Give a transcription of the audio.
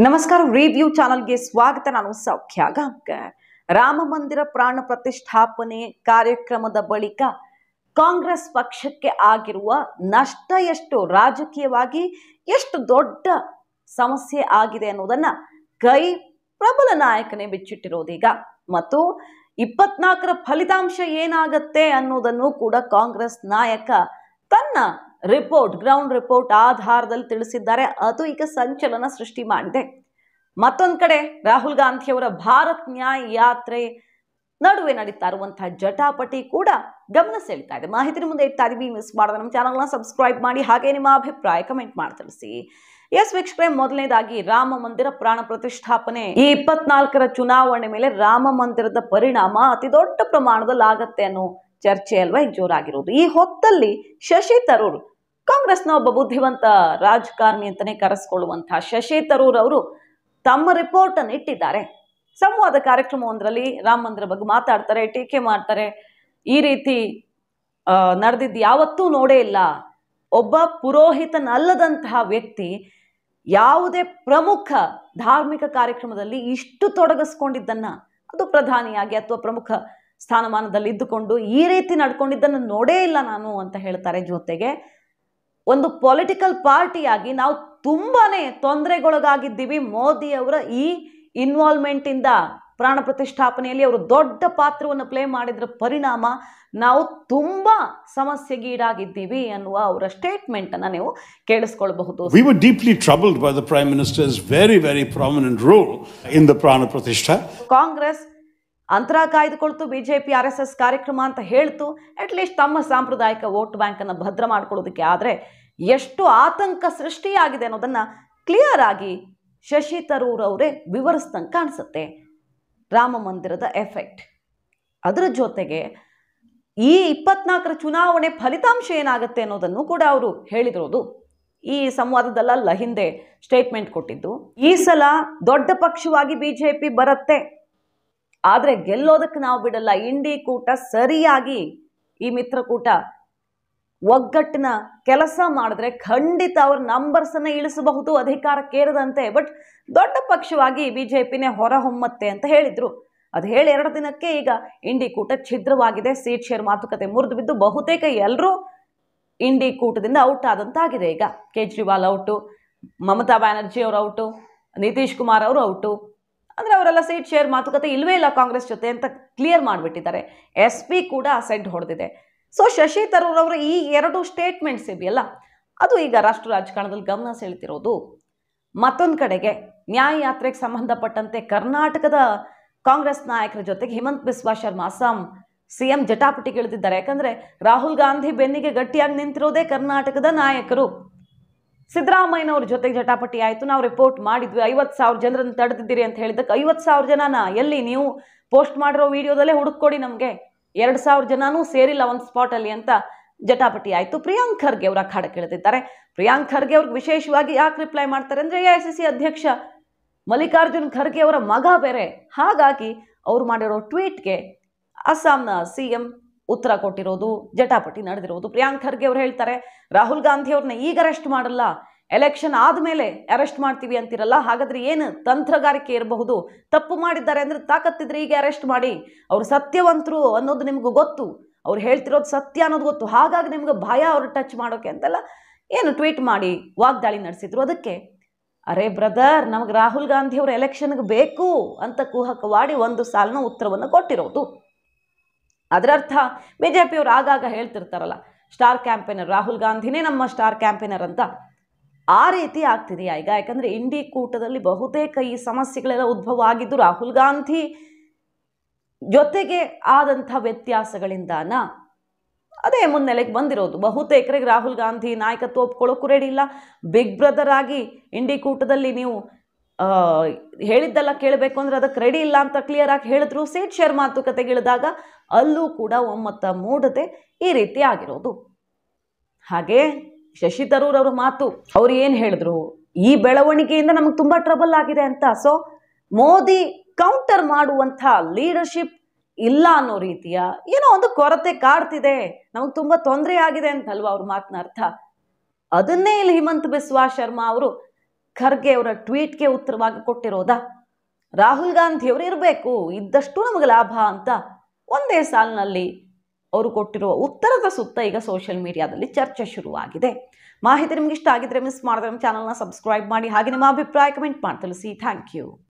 ನಮಸ್ಕಾರ ರಿವ್ಯೂ ಚಾನಲ್ಗೆ ಸ್ವಾಗತ. ನಾನು ಸೌಖ್ಯ ಗಾಂವ್ಕರ್. ರಾಮ ಮಂದಿರ ಪ್ರಾಣ ಪ್ರತಿಷ್ಠಾಪನೆ ಕಾರ್ಯಕ್ರಮದ ಬಳಿಕ ಕಾಂಗ್ರೆಸ್ ಪಕ್ಷಕ್ಕೆ ಆಗಿರುವ ನಷ್ಟ ಎಷ್ಟು, ರಾಜಕೀಯವಾಗಿ ಎಷ್ಟು ದೊಡ್ಡ ಸಮಸ್ಯೆ ಆಗಿದೆ ಅನ್ನೋದನ್ನ ಪ್ರಬಲ ನಾಯಕನೇ ಬಿಚ್ಚಿಟ್ಟಿರೋದೀಗ. ಮತ್ತು 24ರ ಫಲಿತಾಂಶ ಏನಾಗತ್ತೆ ಅನ್ನೋದನ್ನು ಕೂಡ ಕಾಂಗ್ರೆಸ್ ನಾಯಕ ತನ್ನ ಗ್ರೌಂಡ್ ರಿಪೋರ್ಟ್ ಆಧಾರದಲ್ಲಿ ತಿಳಿಸಿದ್ದಾರೆ. ಅದು ಈಗ ಸಂಚಲನ ಸೃಷ್ಟಿ ಮಾಡಿದೆ. ಮತ್ತೊಂದು ಕಡೆ ರಾಹುಲ್ ಗಾಂಧಿಯವರ ಭಾರತ್ ನ್ಯಾಯ್ ಯಾತ್ರೆ ನಡುವೆ ನಡೀತಾ ಇರುವಂತಹ ಜಟಾಪಟಿ ಕೂಡ ಗಮನ ಸೆಳೀತಾ ಇದೆ. ಮಾಹಿತಿ ಮುಂದೆ ಇಡ್ತಾ ಇದೀವಿ. ಮಿಸ್ ಮಾಡಿದ್ರೆ ನಮ್ಮ ಚಾನಲ್ನ ಸಬ್ಸ್ಕ್ರೈಬ್ ಮಾಡಿ, ಹಾಗೆ ನಿಮ್ಮ ಅಭಿಪ್ರಾಯ ಕಮೆಂಟ್ ಮಾಡಿ ತಿಳಿಸಿ. ಎಸ್ ವೀಕ್ಷಕರೇ, ಮೊದಲನೇದಾಗಿ ರಾಮ ಮಂದಿರ ಪ್ರಾಣ ಪ್ರತಿಷ್ಠಾಪನೆ. ಈ 24ರ ಚುನಾವಣೆ ಮೇಲೆ ರಾಮ ಮಂದಿರದ ಪರಿಣಾಮ ಅತಿ ದೊಡ್ಡ ಪ್ರಮಾಣದಲ್ಲಿ ಆಗತ್ತೆ ಅನ್ನೋ ಚರ್ಚೆ ಅಲ್ವಾ ಈಗ ಜೋರಾಗಿರೋದು. ಈ ಹೊತ್ತಲ್ಲಿ ಶಶಿ ತರೂರ್, ಕಾಂಗ್ರೆಸ್ನ ಒಬ್ಬ ಬುದ್ಧಿವಂತ ರಾಜಕಾರಣಿ ಅಂತಾನೆ ಕರೆಸ್ಕೊಳ್ಳುವಂತಹ ಶಶಿ ತರೂರ್ ಅವರು ತಮ್ಮ ರಿಪೋರ್ಟ್ ಅನ್ನು ಇಟ್ಟಿದ್ದಾರೆ. ಸಂವಾದ ಕಾರ್ಯಕ್ರಮವೊಂದರಲ್ಲಿ ರಾಮ ಮಂದಿರ ಬಗ್ಗೆ ಮಾತಾಡ್ತಾರೆ, ಟೀಕೆ ಮಾಡ್ತಾರೆ. ಈ ರೀತಿ ನಡೆದಿದ್ದು ಯಾವತ್ತೂ ನೋಡೇ ಇಲ್ಲ. ಒಬ್ಬ ಪುರೋಹಿತನಲ್ಲದಂತಹ ವ್ಯಕ್ತಿ ಯಾವುದೇ ಪ್ರಮುಖ ಧಾರ್ಮಿಕ ಕಾರ್ಯಕ್ರಮದಲ್ಲಿ ಇಷ್ಟು ತೊಡಗಿಸ್ಕೊಂಡಿದ್ದನ್ನ, ಅದು ಪ್ರಧಾನಿಯಾಗಿ ಅಥವಾ ಪ್ರಮುಖ ಸ್ಥಾನಮಾನದಲ್ಲಿ ಇದ್ದುಕೊಂಡು ಈ ರೀತಿ ನಡ್ಕೊಂಡಿದ್ದನ್ನು ನೋಡೇ ಇಲ್ಲ ನಾನು ಅಂತ ಹೇಳ್ತಾರೆ. ಜೊತೆಗೆ ಒಂದು ಪೊಲಿಟಿಕಲ್ ಪಾರ್ಟಿಯಾಗಿ ನಾವು ತುಂಬಾನೇ ತೊಂದರೆಗೊಳಗಾಗಿದ್ದೀವಿ. ಮೋದಿ ಅವರ ಈ ಇನ್ವಾಲ್ವ್ಮೆಂಟ್ ಇಂದ ಪ್ರಾಣ ಪ್ರತಿಷ್ಠಾಪನೆಯಲ್ಲಿ ಅವರು ದೊಡ್ಡ ಪಾತ್ರವನ್ನು ಪ್ಲೇ ಮಾಡಿದ್ರ ಪರಿಣಾಮ ನಾವು ತುಂಬಾ ಸಮಸ್ಯೆಗೀಡಾಗಿದ್ದೀವಿ ಅನ್ನುವ ಅವರ ಸ್ಟೇಟ್ಮೆಂಟ್ ಅನ್ನ ನೀವು ಕೇಳಿಸ್ಕೊಳ್ಬಹುದು. We were deeply troubled by the Prime Minister's very prominent role in the Prana Pratishtha. Congress ಅಂತರ ಕಾಯ್ದುಕೊಳ್ತು, ಬಿಜೆಪಿ RSS ಕಾರ್ಯಕ್ರಮ ಅಂತ ಹೇಳ್ತು. ಅಟ್ಲೀಸ್ಟ್ ತಮ್ಮ ಸಾಂಪ್ರದಾಯಿಕ ವೋಟ್ ಬ್ಯಾಂಕ್ ಅನ್ನು ಭದ್ರ ಮಾಡ್ಕೊಳ್ಳೋದಕ್ಕೆ. ಆದರೆ ಎಷ್ಟು ಆತಂಕ ಸೃಷ್ಟಿಯಾಗಿದೆ ಅನ್ನೋದನ್ನ ಕ್ಲಿಯರ್ ಆಗಿ ಶಶಿ ತರೂರ್ ಅವರೇ ವಿವರಿಸ್ದಂಗೆ ಕಾಣಿಸುತ್ತೆ. ರಾಮ ಮಂದಿರದ ಎಫೆಕ್ಟ್, ಅದರ ಜೊತೆಗೆ ಈ 24ರ ಚುನಾವಣೆ ಫಲಿತಾಂಶ ಏನಾಗುತ್ತೆ ಅನ್ನೋದನ್ನು ಕೂಡ ಅವರು ಹೇಳಿದಿರೋದು. ಈ ಸಂವಾದದಲ್ಲ, ಹಿಂದೆ ಸ್ಟೇಟ್ಮೆಂಟ್ ಕೊಟ್ಟಿದ್ದು, ಈ ಸಲ ದೊಡ್ಡ ಪಕ್ಷವಾಗಿ ಬಿಜೆಪಿ ಬರುತ್ತೆ, ಆದ್ರೆ ಗೆಲ್ಲೋದಕ್ಕೆ ನಾವು ಬಿಡಲ್ಲ. ಇಂಡಿ ಕೂಟ ಸರಿಯಾಗಿ, ಈ ಮಿತ್ರಕೂಟ ಒಗ್ಗಟ್ಟಿನ ಕೆಲಸ ಮಾಡಿದ್ರೆ ಖಂಡಿತ ಅವ್ರ ನಂಬರ್ಸ್ ಅನ್ನ ಇಳಿಸಬಹುದು ಅಧಿಕಾರಕ್ಕೇರದಂತೆ. ಬಟ್ ದೊಡ್ಡ ಪಕ್ಷವಾಗಿ ಬಿಜೆಪಿನೇ ಹೊರಹೊಮ್ಮತ್ತೆ ಅಂತ ಹೇಳಿದ್ರು. ಅದು ಹೇಳಿ 2 ದಿನಕ್ಕೆ ಈಗ ಇಂಡಿ ಕೂಟ ಛಿದ್ರವಾಗಿದೆ. ಸೀಟ್ ಶೇರ್ ಮಾತುಕತೆ ಮುರಿದು ಬಿದ್ದು ಬಹುತೇಕ ಎಲ್ಲರೂ ಇಂಡಿ ಕೂಟದಿಂದ ಔಟ್ ಆದಂತಾಗಿದೆ. ಈಗ ಕೇಜ್ರಿವಾಲ್ ಔಟು, ಮಮತಾ ಬ್ಯಾನರ್ಜಿ ಅವರು ಔಟು, ನಿತೀಶ್ ಕುಮಾರ್ ಅವರು ಔಟು. ಅಂದ್ರೆ ಅವರೆಲ್ಲ ಸೀಟ್ ಶೇರ್ ಮಾತುಕತೆ ಇಲ್ವೇ ಇಲ್ಲ ಕಾಂಗ್ರೆಸ್ ಜೊತೆ ಅಂತ ಕ್ಲಿಯರ್ ಮಾಡಿಬಿಟ್ಟಿದ್ದಾರೆ. SP ಕೂಡ ಸೆಡ್ ಹೊಡೆದಿದೆ. ಸೊ ಶಶಿ ತರೂರ್ ಅವರ ಈ 2 ಸ್ಟೇಟ್ಮೆಂಟ್ಸ್ ಇದೆಯಲ್ಲ, ಅದು ಈಗ ರಾಷ್ಟ್ರ ರಾಜಕಾರಣದಲ್ಲಿ ಗಮನ ಸೆಳೆತಿರೋದು. ಮತ್ತೊಂದು ಕಡೆಗೆ ನ್ಯಾಯ ಯಾತ್ರೆಗೆ ಸಂಬಂಧಪಟ್ಟಂತೆ ಕರ್ನಾಟಕದ ಕಾಂಗ್ರೆಸ್ ನಾಯಕರ ಜೊತೆಗೆ ಹಿಮಂತ್ ಬಿಸ್ವಾ ಶರ್ಮಾ, ಅಸ್ಸಾಂ CM ಜಟಾಪಟಿಗೆ ಇಳಿದಿದ್ದಾರೆ. ಯಾಕಂದ್ರೆ ರಾಹುಲ್ ಗಾಂಧಿ ಬೆನ್ನಿಗೆ ಗಟ್ಟಿಯಾಗಿ ನಿಂತಿರೋದೇ ಕರ್ನಾಟಕದ ನಾಯಕರು. ಸಿದ್ದರಾಮಯ್ಯನವ್ರ ಜೊತೆಗೆ ಜಟಾಪಟಿ ಆಯಿತು. ನಾವು ರಿಪೋರ್ಟ್ ಮಾಡಿದ್ವಿ, 50,000 ಜನರನ್ನು ತಡೆದಿದ್ದೀರಿ ಅಂತ ಹೇಳಿದ್ದಕ್ಕೆ 50,000 ಜನನ ಎಲ್ಲಿ, ನೀವು ಪೋಸ್ಟ್ ಮಾಡಿರೋ ವಿಡಿಯೋದಲ್ಲೇ ಹುಡುಕೊಡಿ, ನಮಗೆ 2,000 ಜನನೂ ಸೇರಿಲ್ಲ ಒಂದು ಸ್ಪಾಟಲ್ಲಿ ಅಂತ ಜಟಾಪಟಿ ಆಯಿತು. ಪ್ರಿಯಾಂಕ್ ಖರ್ಗೆ ಅವರ ಅಖಾಡಕ್ಕೆ ಇಳಿದಿದ್ದಾರೆ. ಪ್ರಿಯಾಂಕ್ ಖರ್ಗೆ ಅವ್ರಿಗೆ ವಿಶೇಷವಾಗಿ ಯಾಕೆ ರಿಪ್ಲೈ ಮಾಡ್ತಾರೆ ಅಂದರೆ, AICC ಅಧ್ಯಕ್ಷ ಮಲ್ಲಿಕಾರ್ಜುನ್ ಖರ್ಗೆ ಅವರ ಮಗ ಬೇರೆ. ಹಾಗಾಗಿ ಅವ್ರು ಮಾಡಿರೋ ಟ್ವೀಟ್ಗೆ ಅಸ್ಸಾಂನ CM ಉತ್ತರ ಕೊಟ್ಟಿರೋದು, ಜಟಾಪಟಿ ನಡೆದಿರೋದು. ಪ್ರಿಯಾಂಕ್ ಖರ್ಗೆ ಅವ್ರು ಹೇಳ್ತಾರೆ, ರಾಹುಲ್ ಗಾಂಧಿ ಅವ್ರನ್ನ ಈಗ ಅರೆಸ್ಟ್ ಮಾಡಲ್ಲ, ಎಲೆಕ್ಷನ್ ಆದಮೇಲೆ ಅರೆಸ್ಟ್ ಮಾಡ್ತೀವಿ ಅಂತಿರಲ್ಲ, ಹಾಗಾದ್ರೆ ಏನು ತಂತ್ರಗಾರಿಕೆ ಇರಬಹುದು? ತಪ್ಪು ಮಾಡಿದ್ದಾರೆ ಅಂದ್ರೆ ತಾಕತ್ತಿದ್ರೆ ಈಗ ಅರೆಸ್ಟ್ ಮಾಡಿ. ಅವ್ರು ಸತ್ಯವಂತರು ಅನ್ನೋದು ನಿಮ್ಗೆ ಗೊತ್ತು, ಅವ್ರು ಹೇಳ್ತಿರೋದು ಸತ್ಯ ಅನ್ನೋದು ಗೊತ್ತು, ಹಾಗಾಗಿ ನಿಮ್ಗೆ ಭಯ ಅವ್ರು ಟಚ್ ಮಾಡೋಕೆ ಅಂತೆಲ್ಲ ಏನು ಟ್ವೀಟ್ ಮಾಡಿ ವಾಗ್ದಾಳಿ ನಡೆಸಿದ್ರು. ಅದಕ್ಕೆ ಅರೆ ಬ್ರದರ್, ನಮಗೆ ರಾಹುಲ್ ಗಾಂಧಿ ಅವ್ರ ಎಲೆಕ್ಷನ್ಗೆ ಬೇಕು ಅಂತ ಕುಹಕವಾಡಿ ಒಂದು ಸಾಲಿನ ಉತ್ತರವನ್ನು ಕೊಟ್ಟಿರೋದು. ಅದರರ್ಥ ಬಿಜೆಪಿಯವರು ಆಗಾಗ ಹೇಳ್ತಿರ್ತಾರಲ್ಲ, ಸ್ಟಾರ್ ಕ್ಯಾಂಪೇನರ್ ರಾಹುಲ್ ಗಾಂಧಿನೇ ನಮ್ಮ ಸ್ಟಾರ್ ಕ್ಯಾಂಪೇನರ್ ಅಂತ. ಆ ರೀತಿ ಆಗ್ತಿದೆಯಾ ಈಗ? ಯಾಕಂದ್ರೆ ಇಂಡಿ ಕೂಟದಲ್ಲಿ ಬಹುತೇಕ ಈ ಸಮಸ್ಯೆಗಳೆಲ್ಲ ಉದ್ಭವ ಆಗಿದ್ದು ರಾಹುಲ್ ಗಾಂಧಿ ಜೊತೆಗೆ ಆದಂಥ ವ್ಯತ್ಯಾಸಗಳಿಂದಾನ. ಅದೇ ಮುನ್ನೆಲೆಗೆ ಬಂದಿರೋದು. ಬಹುತೇಕರಿಗೆ ರಾಹುಲ್ ಗಾಂಧಿ ನಾಯಕತ್ವ ಒಪ್ಕೊಳ್ಳೋಕ್ಕೂ ರೆಡಿ ಇಲ್ಲ. ಬಿಗ್ ಬ್ರದರ್ ಆಗಿ ಇಂಡಿ ಕೂಟದಲ್ಲಿ ನೀವು ಹೇಳಿದ್ದೆಲ್ಲ ಕೇಳಬೇಕು ಅಂದ್ರೆ ಅದಕ್ಕೆ ರೆಡಿ ಇಲ್ಲ ಅಂತ ಕ್ಲಿಯರ್ ಆಗಿ ಹೇಳಿದ್ರು. ಸೀಟ್ ಶೇರ್ ಮಾತುಕತೆಗಿಳಿದಾಗ ಅಲ್ಲೂ ಕೂಡ ಒಮ್ಮತ ಮೂಡದೆ ಈ ರೀತಿ ಆಗಿರೋದು. ಹಾಗೆ ಶಶಿ ತರೂರ್ ಅವರ ಮಾತು, ಅವ್ರು ಏನು ಹೇಳಿದ್ರು, ಈ ಬೆಳವಣಿಗೆಯಿಂದ ನಮಗೆ ತುಂಬಾ ಟ್ರಬಲ್ ಆಗಿದೆ ಅಂತ. ಸೊ ಮೋದಿ ಕೌಂಟರ್ ಮಾಡುವಂಥ ಲೀಡರ್ಶಿಪ್ ಇಲ್ಲ ಅನ್ನೋ ರೀತಿಯ ಏನೋ ಒಂದು ಕೊರತೆ ಕಾಡ್ತಿದೆ, ನಮಗೆ ತುಂಬಾ ತೊಂದರೆ ಆಗಿದೆ ಅಂತಲ್ವಾ ಅವ್ರ ಮಾತನ್ನ ಅರ್ಥ. ಅದನ್ನೇ ಇಲ್ಲಿ ಹಿಮಂತ್ ಬಿಸ್ವಾ ಶರ್ಮಾ ಅವರು ಖರ್ಗೆ ಅವರ ಟ್ವೀಟ್ಗೆ ಉತ್ತರವಾಗಿ ಕೊಟ್ಟಿರೋದಾ? ರಾಹುಲ್ ಗಾಂಧಿಯವರು ಇರಬೇಕು, ಇದ್ದಷ್ಟು ನಮಗೆ ಲಾಭ ಅಂತ ಒಂದೇ ಸಾಲಿನಲ್ಲಿ ಅವರು ಕೊಟ್ಟಿರುವ ಉತ್ತರದ ಸುತ್ತ ಈಗ ಸೋಷಿಯಲ್ ಮೀಡಿಯಾದಲ್ಲಿ ಚರ್ಚೆ ಶುರುವಾಗಿದೆ. ಮಾಹಿತಿ ನಿಮ್ಗೆ ಇಷ್ಟ ಆಗಿದ್ರೆ ಮಿಸ್ ಮಾಡಿದ್ರೆ ನಮ್ಮ ಚಾನಲ್ನ ಸಬ್ಸ್ಕ್ರೈಬ್ ಮಾಡಿ, ಹಾಗೆ ನಿಮ್ಮ ಅಭಿಪ್ರಾಯ ಕಮೆಂಟ್ ಮಾಡಿ ತಿಳಿಸಿ. Thank you.